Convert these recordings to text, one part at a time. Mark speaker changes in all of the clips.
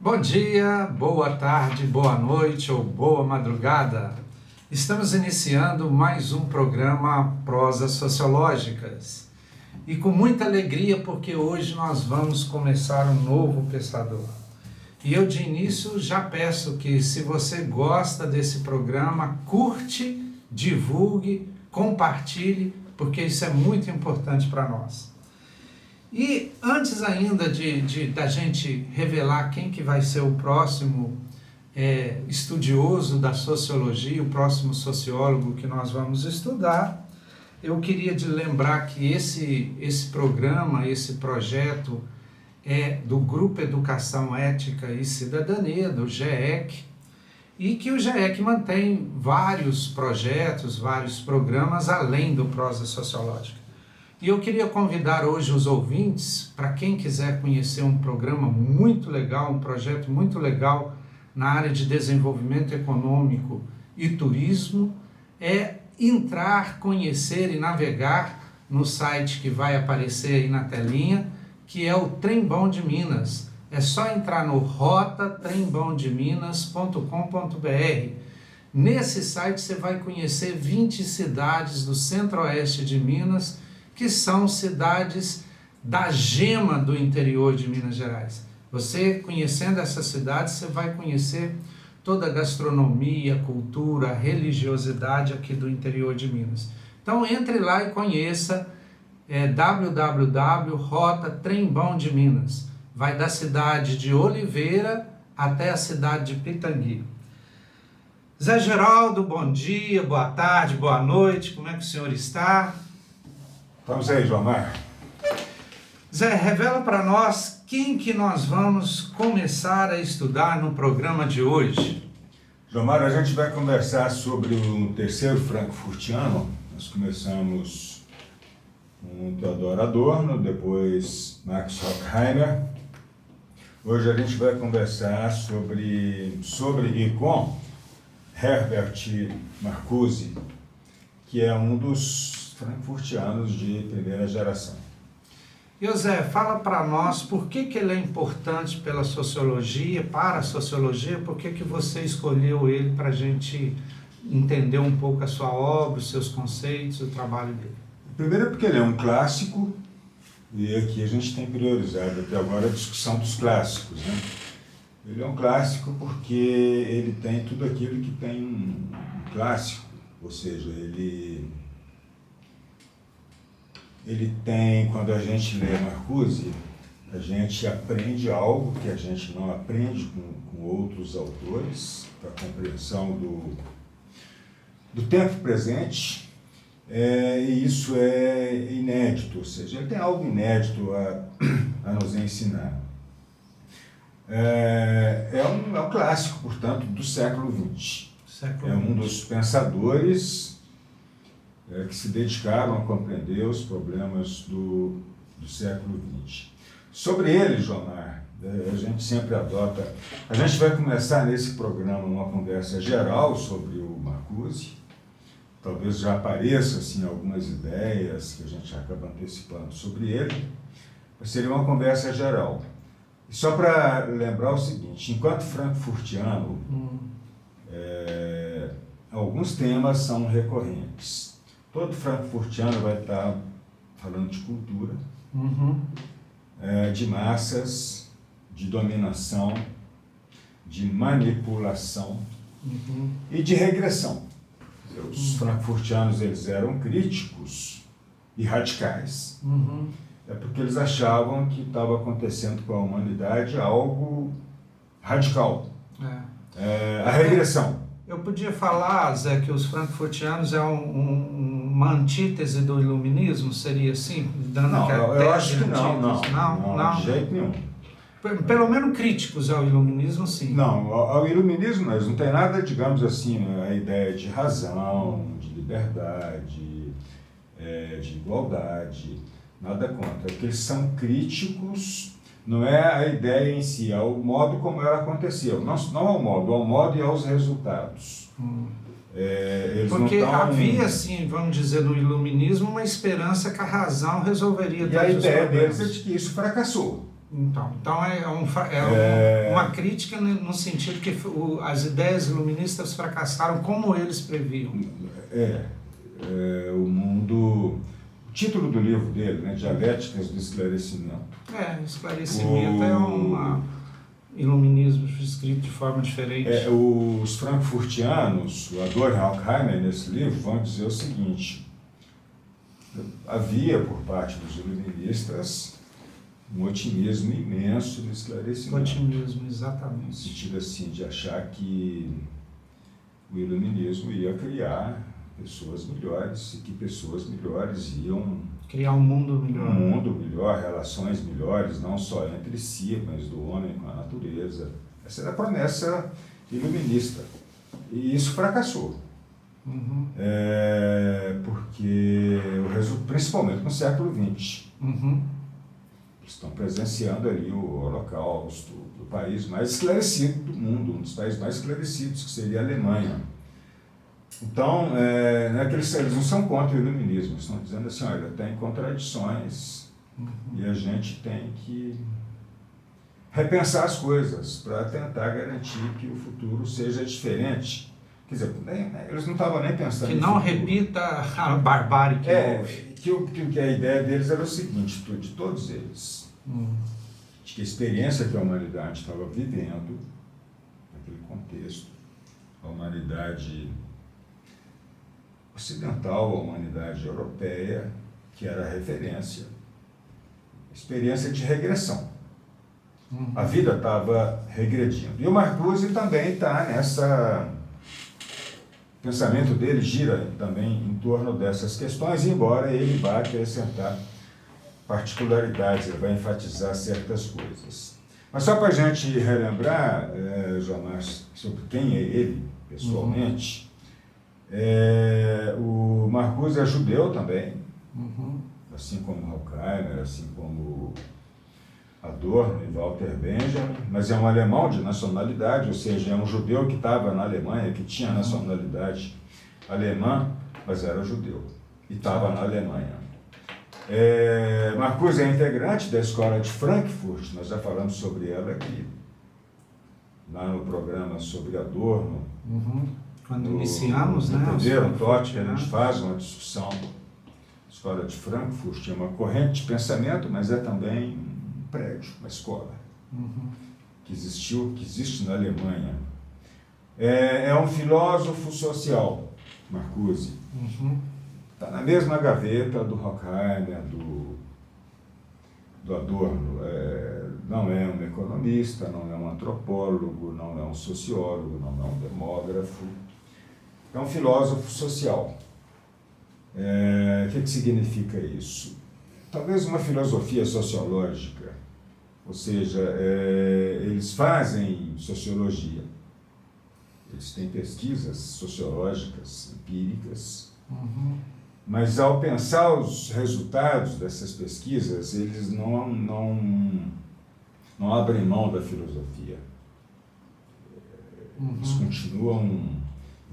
Speaker 1: Bom dia, boa tarde, boa noite ou boa madrugada. Estamos iniciando mais um programa Prosas Sociológicas. E com muita alegria porque hoje nós vamos começar um novo pensador. E eu de início já peço que, se você gosta desse programa, curte, divulgue, compartilhe, porque isso é muito importante para nós. E antes ainda da gente revelar quem que vai ser o próximo estudioso da sociologia, o próximo sociólogo que nós vamos estudar, eu queria lembrar que esse programa, esse projeto é do Grupo Educação Ética e Cidadania, do GEEC, e que o GEEC mantém vários projetos, vários programas além do Prosa Sociológica. E eu queria convidar hoje os ouvintes, para quem quiser conhecer um programa muito legal, um projeto muito legal na área de desenvolvimento econômico e turismo, é entrar, conhecer e navegar no site que vai aparecer aí na telinha, que é o Trem Bom de Minas. É só entrar no rotatrembomdeminas.com.br. Nesse site você vai conhecer 20 cidades do centro-oeste de Minas, que são cidades da gema do interior de Minas Gerais. Você, conhecendo essas cidades, você vai conhecer toda a gastronomia, cultura, religiosidade aqui do interior de Minas. Então entre lá e conheça www.rotatrembomdeminas. Vai da cidade de Oliveira até a cidade de Pitangui. Zé Geraldo, bom dia, boa tarde, boa noite, como é que o senhor está?
Speaker 2: Vamos aí, João Mar.
Speaker 1: Zé, revela para nós quem que nós vamos começar a estudar no programa de hoje.
Speaker 2: João Mar, a gente vai conversar sobre o terceiro frankfurtiano. Nós começamos com Theodor Adorno, depois Max Horkheimer. Hoje a gente vai conversar sobre e com Herbert Marcuse, que é um dos frankfurtianos de primeira geração.
Speaker 1: E Zé, fala para nós por que ele é importante pela sociologia, para a sociologia, por que você escolheu ele para a gente entender um pouco a sua obra, os seus conceitos, o trabalho dele.
Speaker 2: Primeiro porque ele é um clássico, e aqui a gente tem priorizado até agora a discussão dos clássicos, né? Ele é um clássico porque ele tem tudo aquilo que tem um clássico, ou seja, ele tem, quando a gente lê Marcuse, a gente aprende algo que a gente não aprende com outros autores, para a compreensão do tempo presente. E isso é inédito, ou seja, ele tem algo inédito a nos ensinar. É um clássico, portanto, do século XX. É um dos pensadores que se dedicaram a compreender os problemas do século XX. Sobre ele, João Mar, a gente sempre adota... A gente vai começar nesse programa uma conversa geral sobre o Marcuse. Talvez já apareça assim, algumas ideias que a gente acaba antecipando sobre ele, mas seria uma conversa geral. E só para lembrar o seguinte, enquanto frankfurtiano, alguns temas são recorrentes. Todo frankfurtiano vai estar falando de cultura, de massas, de dominação, de manipulação e de regressão. Os frankfurtianos, eles eram críticos e radicais. Porque eles achavam que estava acontecendo com a humanidade algo radical. A regressão.
Speaker 1: Eu podia falar, Zé, que os frankfurtianos é uma antítese do iluminismo, seria assim?
Speaker 2: Não, eu acho que não, de jeito nenhum.
Speaker 1: Pelo menos críticos ao iluminismo, sim.
Speaker 2: Não, ao iluminismo eles não tem nada, digamos assim, a ideia de razão, de liberdade, de igualdade, nada contra. Porque eles são críticos, não é a ideia em si, é o modo como ela aconteceu. Não ao modo e aos resultados.
Speaker 1: Porque havia, assim, vamos dizer, no iluminismo, uma esperança que a razão resolveria
Speaker 2: todos os problemas. E a ideia deles é de que isso fracassou.
Speaker 1: Então uma crítica no sentido que as ideias iluministas fracassaram como eles previam.
Speaker 2: O mundo... O título do livro dele, né, Dialéticas do Esclarecimento.
Speaker 1: Esclarecimento é um iluminismo escrito de forma diferente.
Speaker 2: Os frankfurtianos, o Adorno e Horkheimer, nesse livro, vão dizer o seguinte: havia por parte dos iluministas um otimismo imenso no esclarecimento.
Speaker 1: Otimismo, exatamente.
Speaker 2: No sentido assim de achar que o iluminismo ia criar pessoas melhores e que pessoas melhores iam
Speaker 1: criar um mundo melhor.
Speaker 2: Um mundo melhor, relações melhores, não só entre si, mas do homem com a natureza. Essa era a promessa iluminista. E isso fracassou. Porque, principalmente no século XX, estão presenciando ali o Holocausto, do país mais esclarecido do mundo, um dos países mais esclarecidos, que seria a Alemanha. Então, eles não são contra o iluminismo, estão dizendo assim, olha, tem contradições e a gente tem que repensar as coisas para tentar garantir que o futuro seja diferente. Quer dizer, eles não estavam nem pensando
Speaker 1: que não repita a barbárie que houve.
Speaker 2: Que a ideia deles era o seguinte, de todos eles, de que a experiência que a humanidade estava vivendo, naquele contexto, a humanidade ocidental, a humanidade europeia, que era a referência, experiência de regressão. A vida estava regredindo. E o Marcuse também está nessa... O pensamento dele gira também em torno dessas questões, embora ele vá acrescentar particularidades, ele vai enfatizar certas coisas. Mas só para a gente relembrar, João Márcio, sobre quem é ele, pessoalmente, o Marcuse é judeu também, assim como Horkheimer, assim como Adorno e Walter Benjamin, mas é um alemão de nacionalidade, ou seja, é um judeu que estava na Alemanha, que tinha nacionalidade alemã, mas era judeu e estava na Alemanha. Marcuse é integrante da escola de Frankfurt, nós já falamos sobre ela aqui, lá no programa sobre Adorno.
Speaker 1: Quando iniciamos, né?
Speaker 2: No primeiro tópico, a gente faz uma discussão. A escola de Frankfurt é uma corrente de pensamento, mas é também um prédio, uma escola, que existe na Alemanha. É um filósofo social, Marcuse. Está na mesma gaveta do Horkheimer, do Adorno. Não é um economista, não é um antropólogo, não é um sociólogo, não é um demógrafo. É um filósofo social. O que significa isso? Talvez uma filosofia sociológica, ou seja, eles fazem sociologia, eles têm pesquisas sociológicas, empíricas, mas ao pensar os resultados dessas pesquisas, eles não abrem mão da filosofia. Eles continuam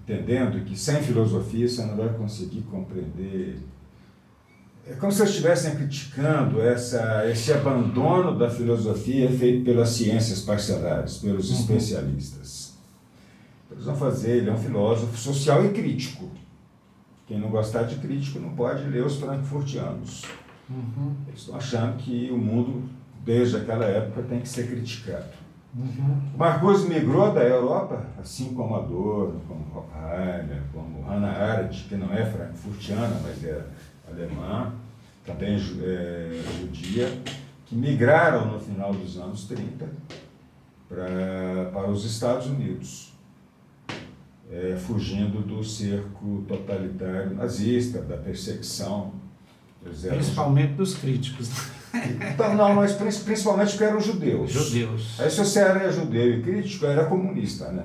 Speaker 2: entendendo que sem filosofia você não vai conseguir compreender. É como se eles estivessem criticando esse abandono da filosofia feito pelas ciências parcelares, pelos especialistas. Eles vão fazer, ele é um filósofo social e crítico. Quem não gostar de crítico não pode ler os frankfurtianos. Eles estão achando que o mundo, desde aquela época, tem que ser criticado. Marcuse migrou da Europa, assim como Adorno, como Horkheimer, como Hannah Arendt, que não é frankfurtiana, mas é alemã, também judia, que migraram no final dos anos 30 para os Estados Unidos, fugindo do cerco totalitário nazista, da perseguição.
Speaker 1: Principalmente dos críticos.
Speaker 2: Então, não, mas principalmente porque eram judeus. Aí se você era judeu e crítico, era comunista, né?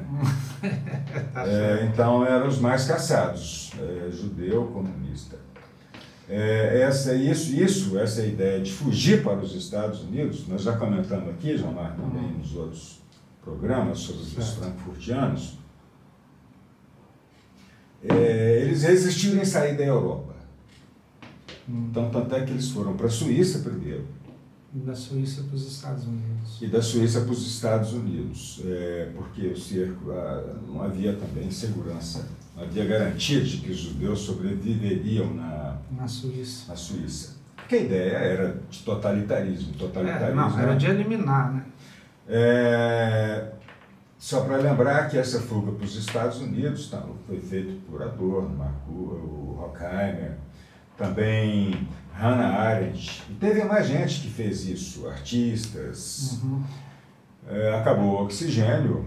Speaker 2: Então eram os mais caçados, judeu, comunista. Essa ideia de fugir para os Estados Unidos, nós já comentamos aqui, João Marco, também nos outros programas sobre os frankfurtianos, eles resistiram em sair da Europa. Então, tanto é que eles foram para a Suíça primeiro,
Speaker 1: E da Suíça para os Estados Unidos.
Speaker 2: E da Suíça para os Estados Unidos, porque o cerco, não havia também segurança, não havia garantia de que os judeus sobreviveriam na Suíça. Porque a ideia era de totalitarismo.
Speaker 1: Não, era de eliminar, né?
Speaker 2: Só para lembrar que essa fuga para os Estados Unidos foi feita por Adorno, o Horkheimer, também Hannah Arendt, e teve mais gente que fez isso, artistas. Acabou o oxigênio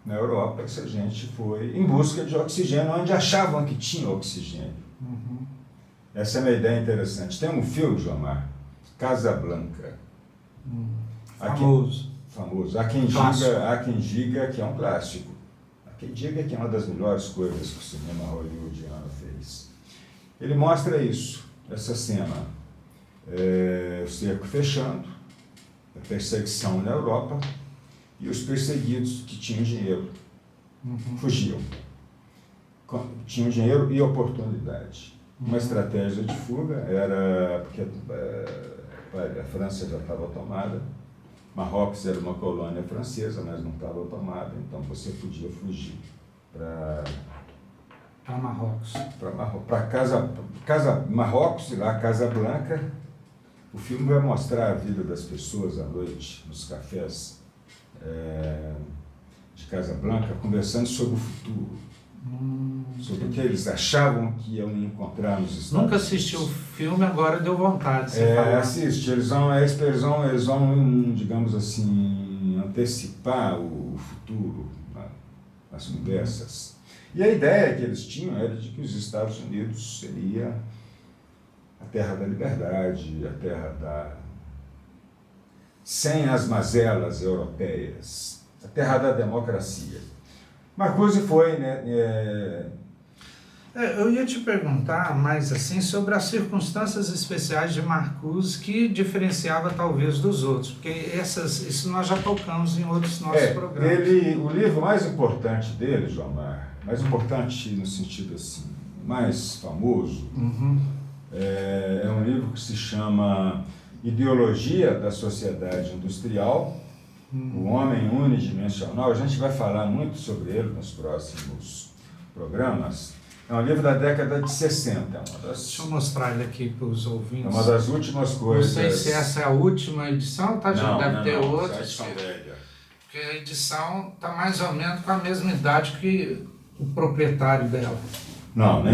Speaker 2: na Europa, essa gente foi em busca de oxigênio onde achavam que tinha oxigênio. Essa é uma ideia interessante. Tem um filme, Jomar, Casablanca. Famoso. Há quem diga que é um clássico. Há quem diga que é uma das melhores coisas que o cinema hollywoodiano fez. Ele mostra isso, essa cena. O cerco fechando, a perseguição na Europa, e os perseguidos que tinham dinheiro fugiam. Tinham dinheiro e oportunidade. Uma estratégia de fuga era porque a França já estava tomada, Marrocos era uma colônia francesa, mas não estava tomada, então você podia fugir para
Speaker 1: Marrocos.
Speaker 2: Para Marrocos, e lá Casablanca. O filme vai mostrar a vida das pessoas à noite, nos cafés de Casablanca, conversando sobre o futuro. Sobre o que eles achavam que iam encontrar nos Estados Unidos.
Speaker 1: Nunca assisti o filme, agora deu vontade de você falar.
Speaker 2: Assiste, eles vão, digamos assim, antecipar o futuro nas conversas. E a ideia que eles tinham era de que os Estados Unidos seria a terra da liberdade, a terra sem as mazelas europeias, a terra da democracia. Marcuse foi, né?
Speaker 1: Eu ia te perguntar mais assim sobre as circunstâncias especiais de Marcuse que diferenciava talvez dos outros, porque isso nós já tocamos em outros nossos programas.
Speaker 2: O livro mais importante dele, Jomar, mais importante no sentido assim, mais famoso, é um livro que se chama Ideologia da Sociedade Industrial, o Homem Unidimensional. A gente vai falar muito sobre ele nos próximos programas. É um livro da década de 60.
Speaker 1: Deixa eu mostrar ele aqui para os ouvintes.
Speaker 2: É uma das últimas coisas.
Speaker 1: Não sei se essa é a última edição, tá? Já deve ter outra. Porque a edição está mais ou menos com a mesma idade que o proprietário dela.
Speaker 2: Não, né?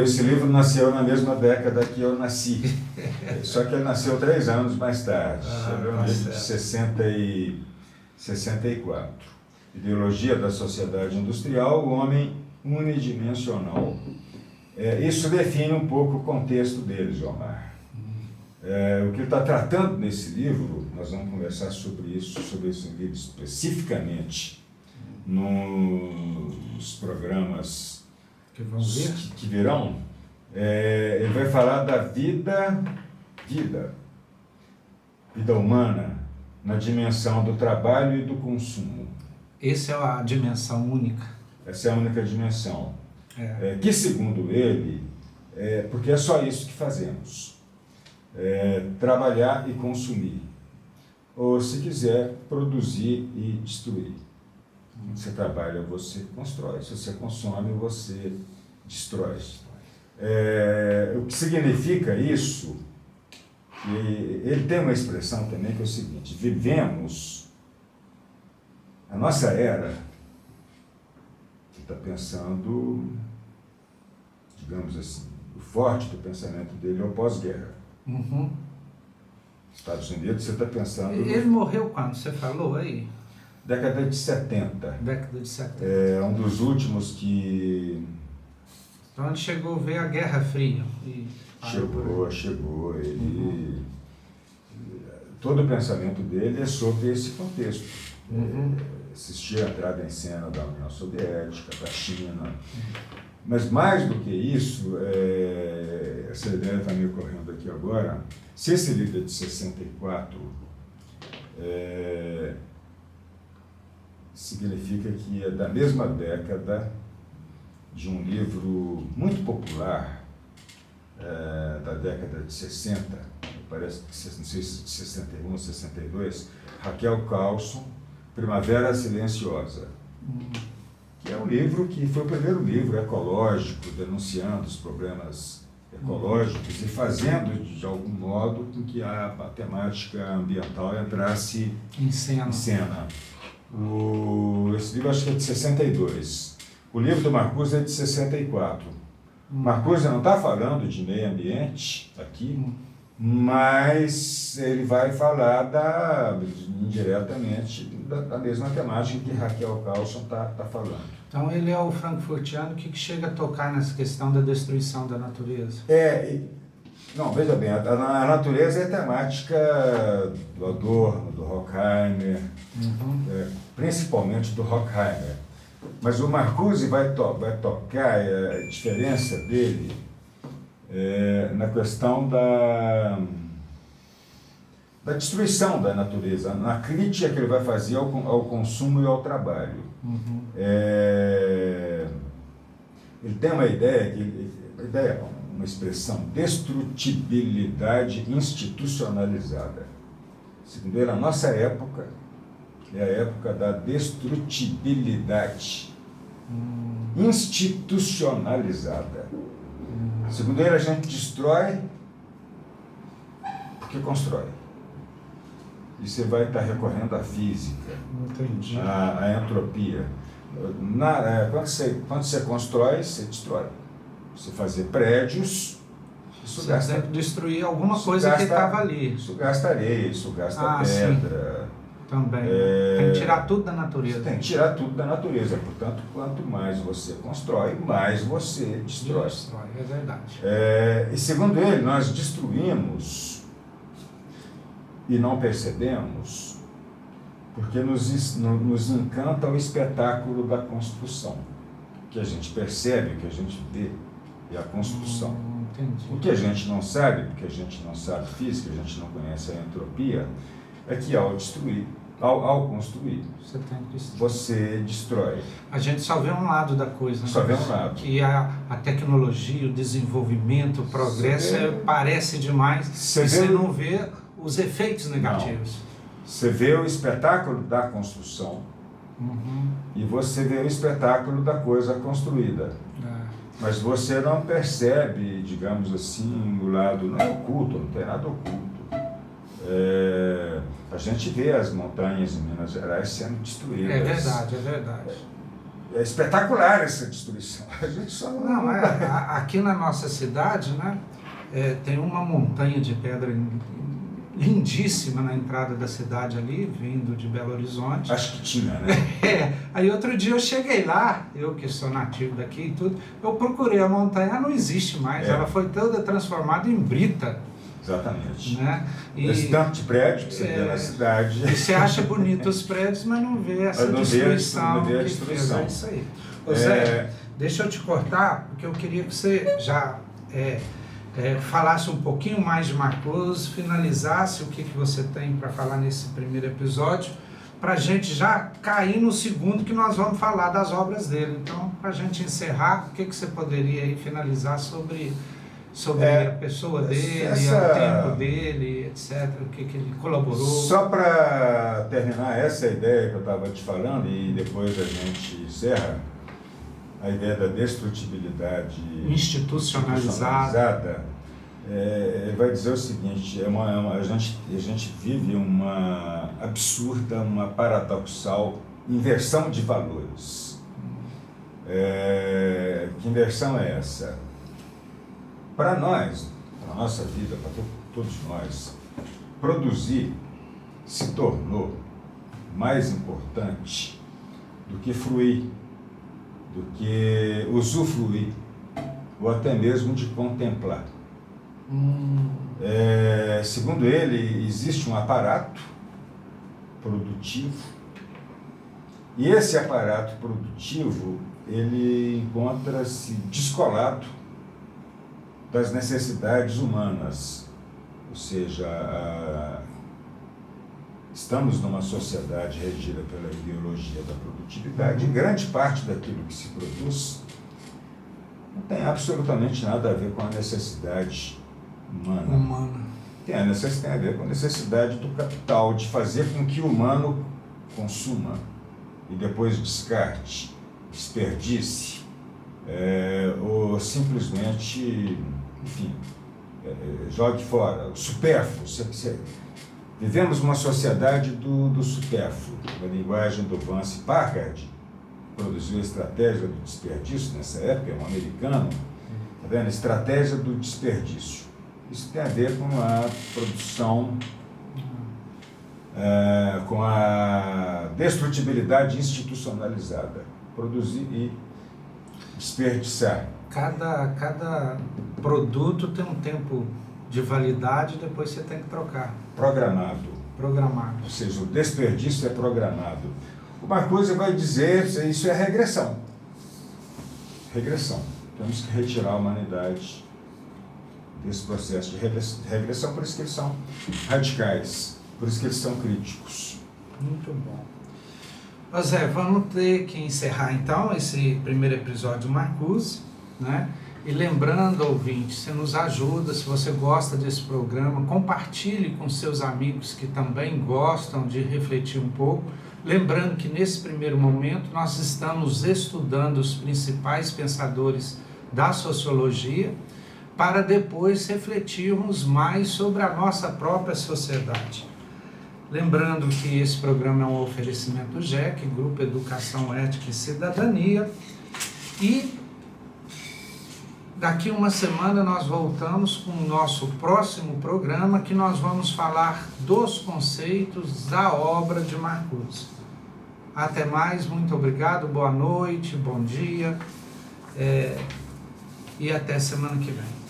Speaker 2: Esse livro nasceu na mesma década que eu nasci. Só que ele nasceu 3 anos mais tarde. Ele é um livro de 64. Ideologia da Sociedade Industrial, o Homem Unidimensional. Isso define um pouco o contexto dele, Jomar. O que ele está tratando nesse livro, nós vamos conversar sobre esse livro especificamente nos programas que virão. Ele vai falar da vida humana na dimensão do trabalho e do consumo.
Speaker 1: Essa é a dimensão única.
Speaker 2: Essa é a única dimensão. Que, segundo ele, porque é só isso que fazemos. Trabalhar e consumir. Ou, se quiser, produzir e destruir. Você trabalha, você constrói. Se você consome, você destrói. O que significa isso? Ele tem uma expressão também que é o seguinte: vivemos a nossa era. Ele está pensando, digamos assim, o forte do pensamento dele é o pós-guerra. Estados Unidos, você está pensando...
Speaker 1: Ele morreu quando? Você falou aí?
Speaker 2: Década de 70.
Speaker 1: Década de 70.
Speaker 2: É um dos últimos que...
Speaker 1: Então ele chegou a ver a Guerra Fria.
Speaker 2: Chegou. Ele... Todo o pensamento dele é sobre esse contexto. Assistia a entrada em cena da União Soviética, da China. Mas mais do que isso, essa ideia está me ocorrendo aqui agora, se esse livro é de 64, significa que é da mesma década de um livro muito popular, da década de 60, parece que não sei se de 61, 62, Raquel Carlson, Primavera Silenciosa, que é um livro que foi o primeiro livro ecológico, denunciando os problemas ecológicos e fazendo, de algum modo, com que a temática ambiental entrasse em cena. Esse livro acho que é de 62. O livro do Marcuse é de 64. Marcuse não está falando de meio ambiente aqui, mas ele vai falar indiretamente da mesma temática que Raquel Carlson está falando.
Speaker 1: Então ele é o frankfurtiano que chega a tocar nessa questão da destruição da natureza.
Speaker 2: Não, veja bem, a natureza é temática do Adorno, do Horkheimer, principalmente do Horkheimer. Mas o Marcuse vai tocar a diferença dele na questão da destruição da natureza, na crítica que ele vai fazer ao consumo e ao trabalho. Ele tem uma uma expressão, destrutibilidade institucionalizada. Segundo ele, a nossa época é a época da destrutibilidade institucionalizada. Segundo ele, a gente destrói porque constrói. E você vai estar recorrendo à física, à entropia. Quando você constrói, você destrói. Você fazer prédios,
Speaker 1: isso gasta... destruir alguma coisa que estava ali.
Speaker 2: Isso gasta areia, isso gasta pedra.
Speaker 1: Sim. Também. Tem que tirar tudo da natureza.
Speaker 2: Tem que tirar tudo da natureza. Portanto, quanto mais você constrói, mais você destrói.
Speaker 1: É verdade.
Speaker 2: E segundo ele, nós destruímos e não percebemos porque nos encanta o espetáculo da construção. O que a gente percebe, o que a gente vê é a construção.
Speaker 1: Entendi.
Speaker 2: O que a gente não sabe, porque a gente não sabe física, a gente não conhece a entropia, é que ao construir, você destrói.
Speaker 1: A gente só vê um lado da coisa,
Speaker 2: só vê um lado.
Speaker 1: Que a tecnologia, o desenvolvimento, o progresso parece demais, você não vê os efeitos negativos.
Speaker 2: Não. Você vê o espetáculo da construção e você vê o espetáculo da coisa construída. Mas você não percebe, digamos assim, o lado não oculto, não tem nada oculto. A gente vê as montanhas em Minas Gerais sendo destruídas.
Speaker 1: É verdade.
Speaker 2: É espetacular essa destruição. A gente só não...
Speaker 1: Aqui na nossa cidade, né, tem uma montanha de pedra lindíssima na entrada da cidade ali, vindo de Belo Horizonte.
Speaker 2: Acho que tinha, né?
Speaker 1: Aí outro dia eu cheguei lá, eu que sou nativo daqui e tudo, eu procurei a montanha, não existe mais, ela foi toda transformada em brita.
Speaker 2: Exatamente.
Speaker 1: Né?
Speaker 2: Esse tanto de prédio que você vê na cidade.
Speaker 1: E você acha bonito os prédios, mas não vê essa destruição.
Speaker 2: Não vê a destruição.
Speaker 1: É isso aí. Ô Zé, deixa eu te cortar, porque eu queria que você já falasse um pouquinho mais de Marcuse, finalizasse o que você tem para falar nesse primeiro episódio, para a gente já cair no segundo, que nós vamos falar das obras dele. Então, para a gente encerrar, o que você poderia aí finalizar sobre a pessoa dele, o tempo dele, etc., o que ele colaborou.
Speaker 2: Só para terminar essa ideia que eu estava te falando, e depois a gente encerra, a ideia da destrutibilidade institucionalizada, ele vai dizer o seguinte, a gente vive uma absurda, uma paradoxal inversão de valores. Que inversão é essa? Para nós, para a nossa vida, para todos nós, produzir se tornou mais importante do que fruir, do que usufruir, ou até mesmo de contemplar. Segundo ele, existe um aparato produtivo, e esse aparato produtivo, ele encontra-se descolado das necessidades humanas, ou seja, estamos numa sociedade regida pela ideologia da produtividade, e grande parte daquilo que se produz não tem absolutamente nada a ver com a necessidade humana. tem a ver com a necessidade do capital, de fazer com que o humano consuma e depois descarte, desperdice, ou simplesmente, enfim, jogue fora, o supérfluo. Vivemos uma sociedade do supérfluo. A linguagem do Vance Packard produziu a estratégia do desperdício nessa época, é um americano, tá vendo? Estratégia do desperdício. Isso tem a ver com a produção, com a destrutibilidade institucionalizada. Produzir e desperdiçar.
Speaker 1: Cada produto tem um tempo de validade, depois você tem que trocar.
Speaker 2: Programado. Ou seja, o desperdício é programado. O Marcuse vai dizer, isso é regressão. Regressão. Temos que retirar a humanidade desse processo de regressão, por isso que eles são radicais, por isso que eles são críticos.
Speaker 1: Muito bom. José, vamos ter que encerrar então esse primeiro episódio do Marcuse, né? E lembrando, ouvinte, você nos ajuda, se você gosta desse programa, compartilhe com seus amigos que também gostam de refletir um pouco. Lembrando que nesse primeiro momento nós estamos estudando os principais pensadores da sociologia para depois refletirmos mais sobre a nossa própria sociedade. Lembrando que esse programa é um oferecimento do GEC, Grupo Educação, Ética e Cidadania, e daqui uma semana nós voltamos com o nosso próximo programa, que nós vamos falar dos conceitos da obra de Marcuse. Até mais, muito obrigado, boa noite, bom dia, e até semana que vem.